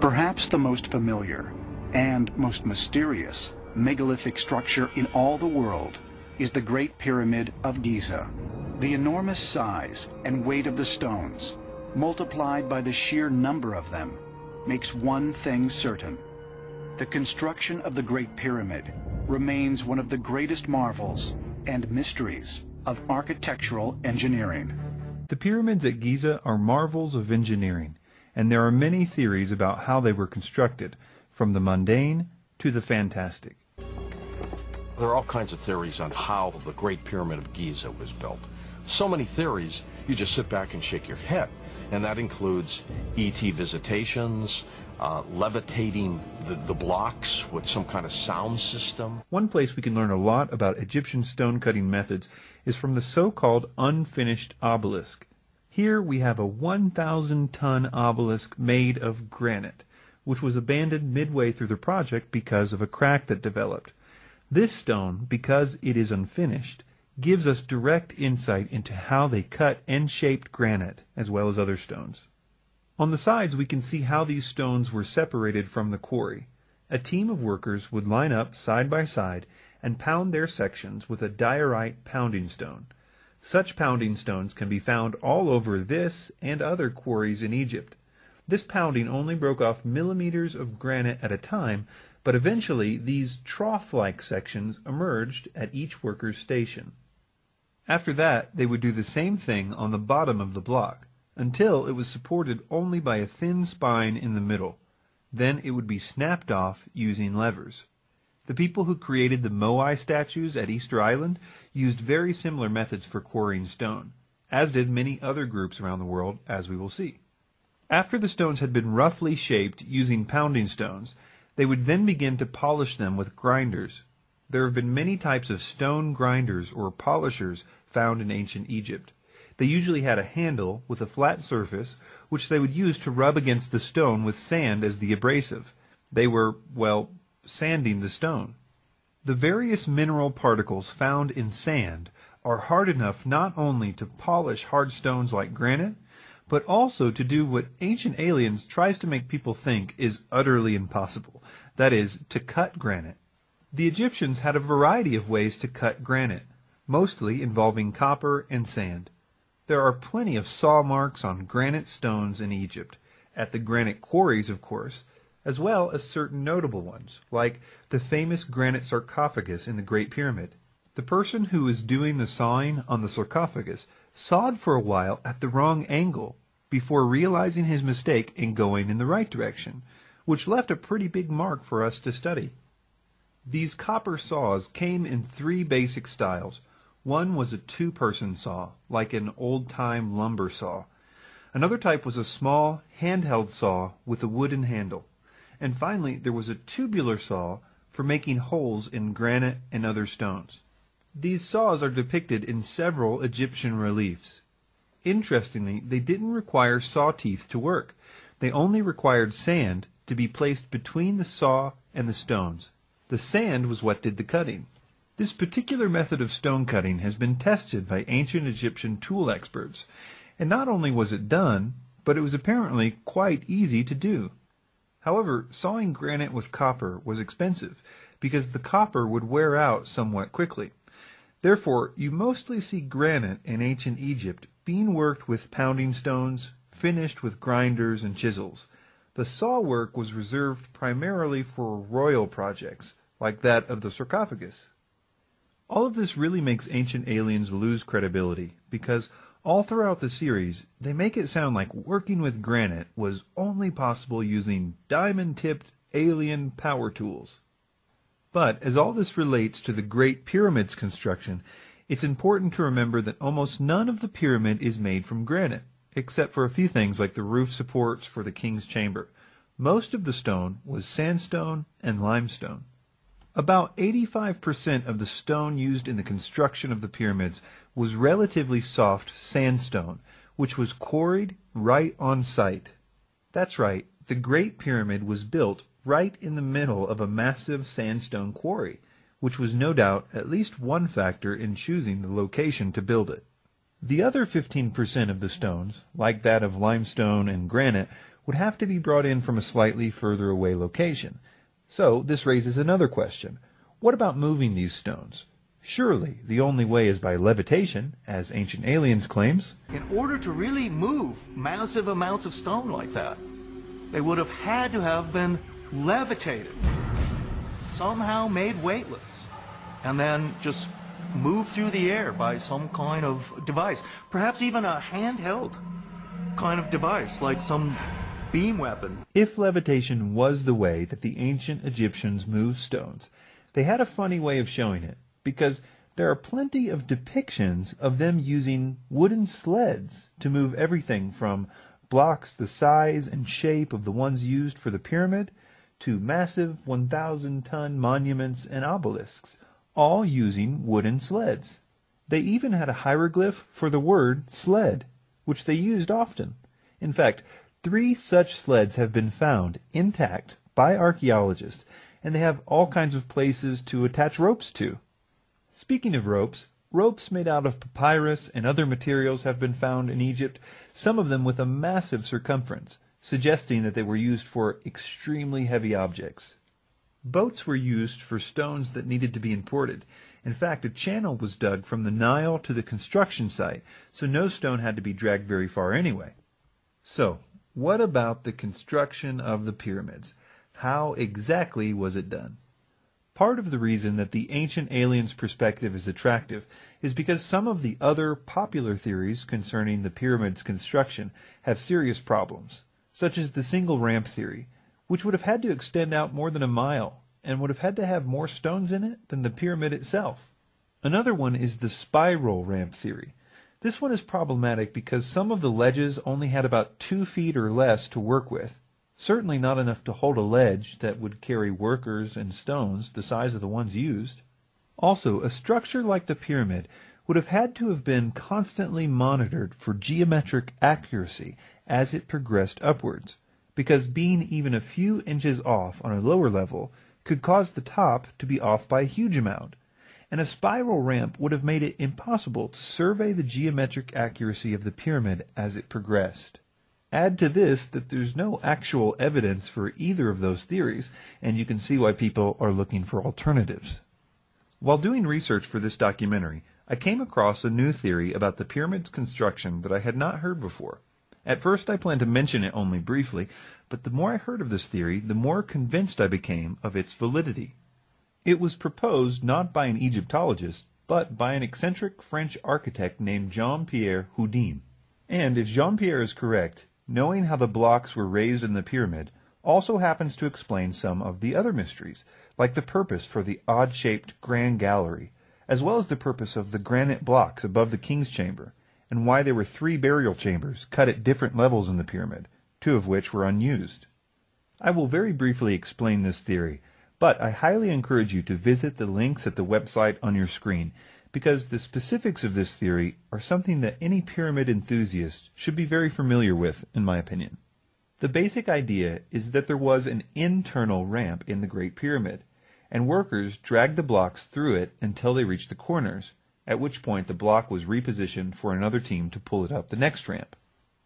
Perhaps the most familiar and most mysterious megalithic structure in all the world is the Great Pyramid of Gizeh. The enormous size and weight of the stones, multiplied by the sheer number of them, makes one thing certain. The construction of the Great Pyramid remains one of the greatest marvels and mysteries of architectural engineering. The pyramids at Gizeh are marvels of engineering, and there are many theories about how they were constructed, from the mundane to the fantastic. There are all kinds of theories on how the Great Pyramid of Gizeh was built. So many theories, you just sit back and shake your head. And that includes ET visitations, levitating the blocks with some kind of sound system. One place we can learn a lot about Egyptian stone-cutting methods is from the so-called unfinished obelisk. Here we have a 1,000-ton obelisk made of granite, which was abandoned midway through the project because of a crack that developed. This stone, because it is unfinished, gives us direct insight into how they cut and shaped granite, as well as other stones. On the sides we can see how these stones were separated from the quarry. A team of workers would line up side by side and pound their sections with a diorite pounding stone. Such pounding stones can be found all over this and other quarries in Egypt. This pounding only broke off millimeters of granite at a time, but eventually these trough-like sections emerged at each worker's station. After that, they would do the same thing on the bottom of the block, until it was supported only by a thin spine in the middle. Then it would be snapped off using levers. The people who created the Moai statues at Easter Island used very similar methods for quarrying stone, as did many other groups around the world, as we will see. After the stones had been roughly shaped using pounding stones, they would then begin to polish them with grinders. There have been many types of stone grinders or polishers found in ancient Egypt. They usually had a handle with a flat surface, which they would use to rub against the stone with sand as the abrasive. They were, well, sanding the stone. The various mineral particles found in sand are hard enough not only to polish hard stones like granite, but also to do what Ancient Aliens tries to make people think is utterly impossible, that is, to cut granite. The Egyptians had a variety of ways to cut granite, mostly involving copper and sand. There are plenty of saw marks on granite stones in Egypt, at the granite quarries, of course, as well as certain notable ones, like the famous granite sarcophagus in the Great Pyramid. The person who was doing the sawing on the sarcophagus sawed for a while at the wrong angle before realizing his mistake and going in the right direction, which left a pretty big mark for us to study. These copper saws came in three basic styles. One was a two-person saw, like an old-time lumber saw. Another type was a small, handheld saw with a wooden handle. And finally, there was a tubular saw for making holes in granite and other stones. These saws are depicted in several Egyptian reliefs. Interestingly, they didn't require saw teeth to work. They only required sand to be placed between the saw and the stones. The sand was what did the cutting. This particular method of stone cutting has been tested by ancient Egyptian tool experts, and not only was it done, but it was apparently quite easy to do. However, sawing granite with copper was expensive, because the copper would wear out somewhat quickly. Therefore, you mostly see granite in ancient Egypt being worked with pounding stones, finished with grinders and chisels. The saw work was reserved primarily for royal projects, like that of the sarcophagus. All of this really makes Ancient Aliens lose credibility, because all throughout the series, they make it sound like working with granite was only possible using diamond-tipped alien power tools. But as all this relates to the Great Pyramid's construction, it's important to remember that almost none of the pyramid is made from granite, except for a few things like the roof supports for the king's chamber. Most of the stone was sandstone and limestone. About 85% of the stone used in the construction of the pyramids was relatively soft sandstone, which was quarried right on site. That's right, the Great Pyramid was built right in the middle of a massive sandstone quarry, which was no doubt at least one factor in choosing the location to build it. The other 15% of the stones, like that of limestone and granite, would have to be brought in from a slightly further away location. So this raises another question. What about moving these stones? Surely the only way is by levitation, as Ancient Aliens claims. In order to really move massive amounts of stone like that, they would have had to have been levitated, somehow made weightless, and then just moved through the air by some kind of device, perhaps even a handheld kind of device, like some beam weapon. If levitation was the way that the ancient Egyptians moved stones, they had a funny way of showing it, because there are plenty of depictions of them using wooden sleds to move everything from blocks the size and shape of the ones used for the pyramid to massive 1,000-ton monuments and obelisks, all using wooden sleds. They even had a hieroglyph for the word sled, which they used often. In fact, 3 such sleds have been found intact by archaeologists, and they have all kinds of places to attach ropes to. Speaking of ropes, ropes made out of papyrus and other materials have been found in Egypt, some of them with a massive circumference, suggesting that they were used for extremely heavy objects. Boats were used for stones that needed to be imported. In fact, a channel was dug from the Nile to the construction site, so no stone had to be dragged very far anyway. So, what about the construction of the pyramids? How exactly was it done? Part of the reason that the Ancient Aliens perspective is attractive is because some of the other popular theories concerning the pyramid's construction have serious problems, such as the single ramp theory, which would have had to extend out more than a mile and would have had to have more stones in it than the pyramid itself. Another one is the spiral ramp theory. This one is problematic because some of the ledges only had about 2 feet or less to work with, certainly not enough to hold a ledge that would carry workers and stones the size of the ones used. Also, a structure like the pyramid would have had to have been constantly monitored for geometric accuracy as it progressed upwards, because being even a few inches off on a lower level could cause the top to be off by a huge amount, and a spiral ramp would have made it impossible to survey the geometric accuracy of the pyramid as it progressed. Add to this that there's no actual evidence for either of those theories, and you can see why people are looking for alternatives. While doing research for this documentary, I came across a new theory about the pyramid's construction that I had not heard before. At first I planned to mention it only briefly, but the more I heard of this theory, the more convinced I became of its validity. It was proposed not by an Egyptologist, but by an eccentric French architect named Jean-Pierre Houdin. And if Jean-Pierre is correct, knowing how the blocks were raised in the pyramid also happens to explain some of the other mysteries, like the purpose for the odd-shaped grand gallery, as well as the purpose of the granite blocks above the king's chamber, and why there were 3 burial chambers cut at different levels in the pyramid, 2 of which were unused. I will very briefly explain this theory, but I highly encourage you to visit the links at the website on your screen, because the specifics of this theory are something that any pyramid enthusiast should be very familiar with, in my opinion. The basic idea is that there was an internal ramp in the Great Pyramid, and workers dragged the blocks through it until they reached the corners, at which point the block was repositioned for another team to pull it up the next ramp.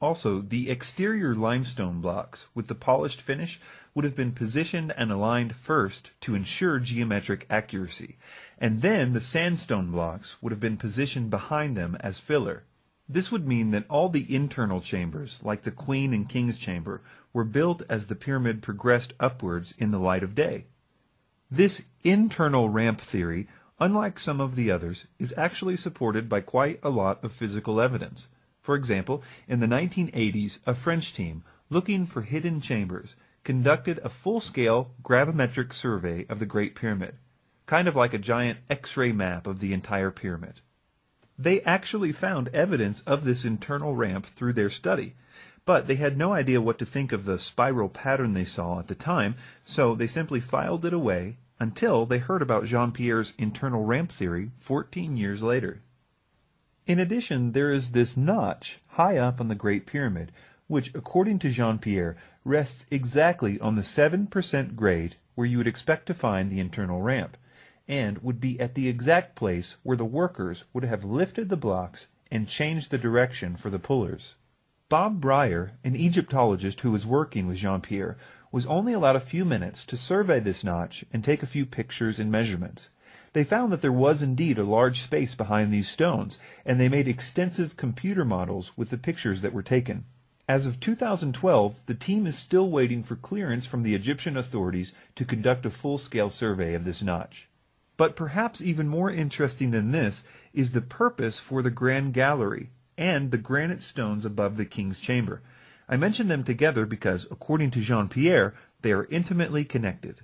Also, the exterior limestone blocks with the polished finish would have been positioned and aligned first to ensure geometric accuracy, and then the sandstone blocks would have been positioned behind them as filler. This would mean that all the internal chambers, like the Queen and King's chamber, were built as the pyramid progressed upwards in the light of day. This internal ramp theory, unlike some of the others, is actually supported by quite a lot of physical evidence. For example, in the 1980s, a French team, looking for hidden chambers, conducted a full-scale gravimetric survey of the Great Pyramid, kind of like a giant X-ray map of the entire pyramid. They actually found evidence of this internal ramp through their study, but they had no idea what to think of the spiral pattern they saw at the time, so they simply filed it away until they heard about Jean-Pierre's internal ramp theory 14 years later. In addition, there is this notch high up on the Great Pyramid, which, according to Jean-Pierre, rests exactly on the 7% grade where you would expect to find the internal ramp, and would be at the exact place where the workers would have lifted the blocks and changed the direction for the pullers. Bob Breyer, an Egyptologist who was working with Jean-Pierre, was only allowed a few minutes to survey this notch and take a few pictures and measurements. They found that there was indeed a large space behind these stones, and they made extensive computer models with the pictures that were taken. As of 2012, the team is still waiting for clearance from the Egyptian authorities to conduct a full-scale survey of this notch. But perhaps even more interesting than this is the purpose for the Grand Gallery and the granite stones above the king's chamber. I mention them together because, according to Jean-Pierre, they are intimately connected.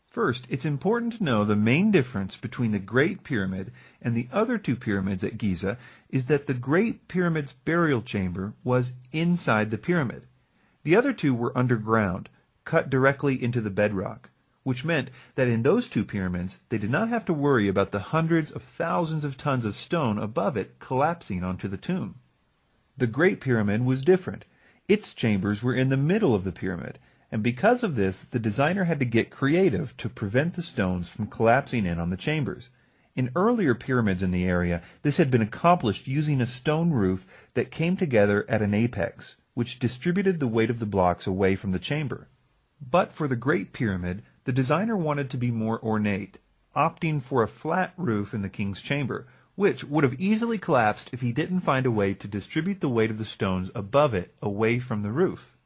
First, it's important to know the main difference between the Great Pyramid and the other two pyramids at Giza is that the Great Pyramid's burial chamber was inside the pyramid. The other two were underground, cut directly into the bedrock, which meant that in those two pyramids they did not have to worry about the hundreds of thousands of tons of stone above it collapsing onto the tomb. The Great Pyramid was different. Its chambers were in the middle of the pyramid, and because of this, the designer had to get creative to prevent the stones from collapsing in on the chambers. In earlier pyramids in the area, this had been accomplished using a stone roof that came together at an apex, which distributed the weight of the blocks away from the chamber. But for the Great Pyramid, the designer wanted to be more ornate, opting for a flat roof in the king's chamber, which would have easily collapsed if he didn't find a way to distribute the weight of the stones above it away from the roof.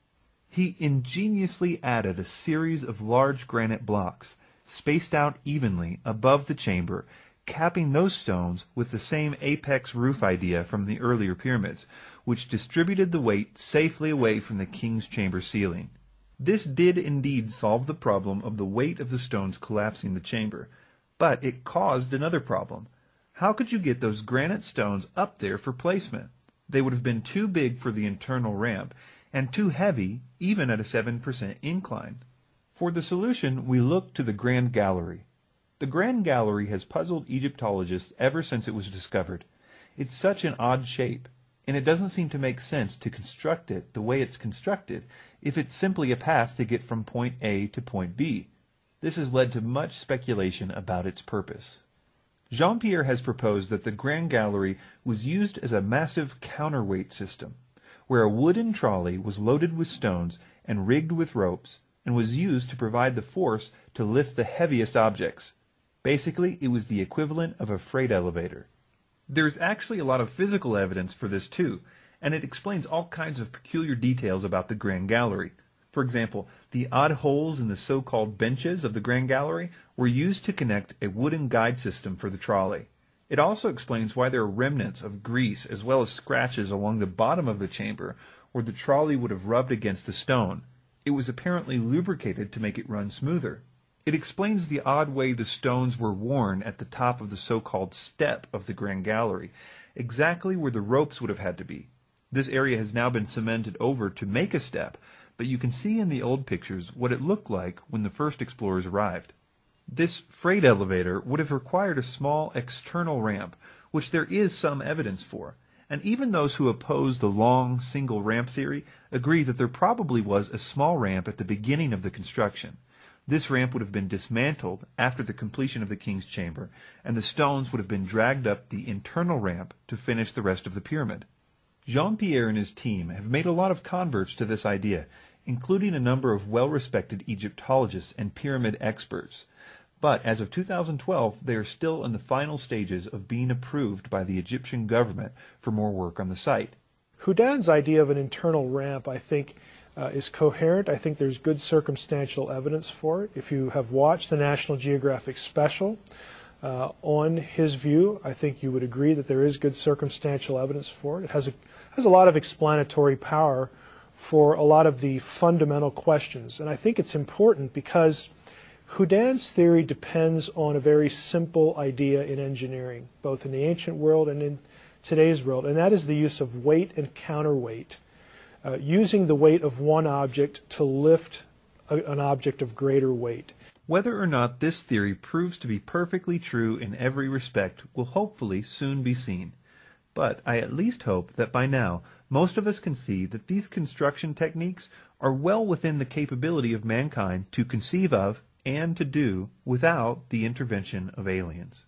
He ingeniously added a series of large granite blocks, spaced out evenly above the chamber, capping those stones with the same apex roof idea from the earlier pyramids, which distributed the weight safely away from the king's chamber ceiling. This did indeed solve the problem of the weight of the stones collapsing the chamber, but it caused another problem. How could you get those granite stones up there for placement? They would have been too big for the internal ramp, and too heavy even at a 7% incline. For the solution, we look to the Grand Gallery. The Grand Gallery has puzzled Egyptologists ever since it was discovered. It's such an odd shape, and it doesn't seem to make sense to construct it the way it's constructed if it's simply a path to get from point A to point B. This has led to much speculation about its purpose. Jean-Pierre has proposed that the Grand Gallery was used as a massive counterweight system, where a wooden trolley was loaded with stones and rigged with ropes, and was used to provide the force to lift the heaviest objects. Basically, it was the equivalent of a freight elevator. There's actually a lot of physical evidence for this too, and it explains all kinds of peculiar details about the Grand Gallery. For example, the odd holes in the so-called benches of the Grand Gallery were used to connect a wooden guide system for the trolley. It also explains why there are remnants of grease as well as scratches along the bottom of the chamber where the trolley would have rubbed against the stone. It was apparently lubricated to make it run smoother. It explains the odd way the stones were worn at the top of the so-called step of the Grand Gallery, exactly where the ropes would have had to be. This area has now been cemented over to make a step, but you can see in the old pictures what it looked like when the first explorers arrived. This freight elevator would have required a small external ramp, which there is some evidence for, and even those who oppose the long, single ramp theory agree that there probably was a small ramp at the beginning of the construction. This ramp would have been dismantled after the completion of the king's chamber, and the stones would have been dragged up the internal ramp to finish the rest of the pyramid. Jean-Pierre and his team have made a lot of converts to this idea, including a number of well-respected Egyptologists and pyramid experts. But as of 2012, they are still in the final stages of being approved by the Egyptian government for more work on the site. Houdin's idea of an internal ramp, I think, is coherent. I think there's good circumstantial evidence for it. If you have watched the National Geographic special on his view, I think you would agree that there is good circumstantial evidence for it. It has a lot of explanatory power for a lot of the fundamental questions. And I think it's important because Houdin's theory depends on a very simple idea in engineering, both in the ancient world and in today's world, and that is the use of weight and counterweight, using the weight of one object to lift an object of greater weight. Whether or not this theory proves to be perfectly true in every respect will hopefully soon be seen. But I at least hope that by now most of us can see that these construction techniques are well within the capability of mankind to conceive of and to do without the intervention of aliens.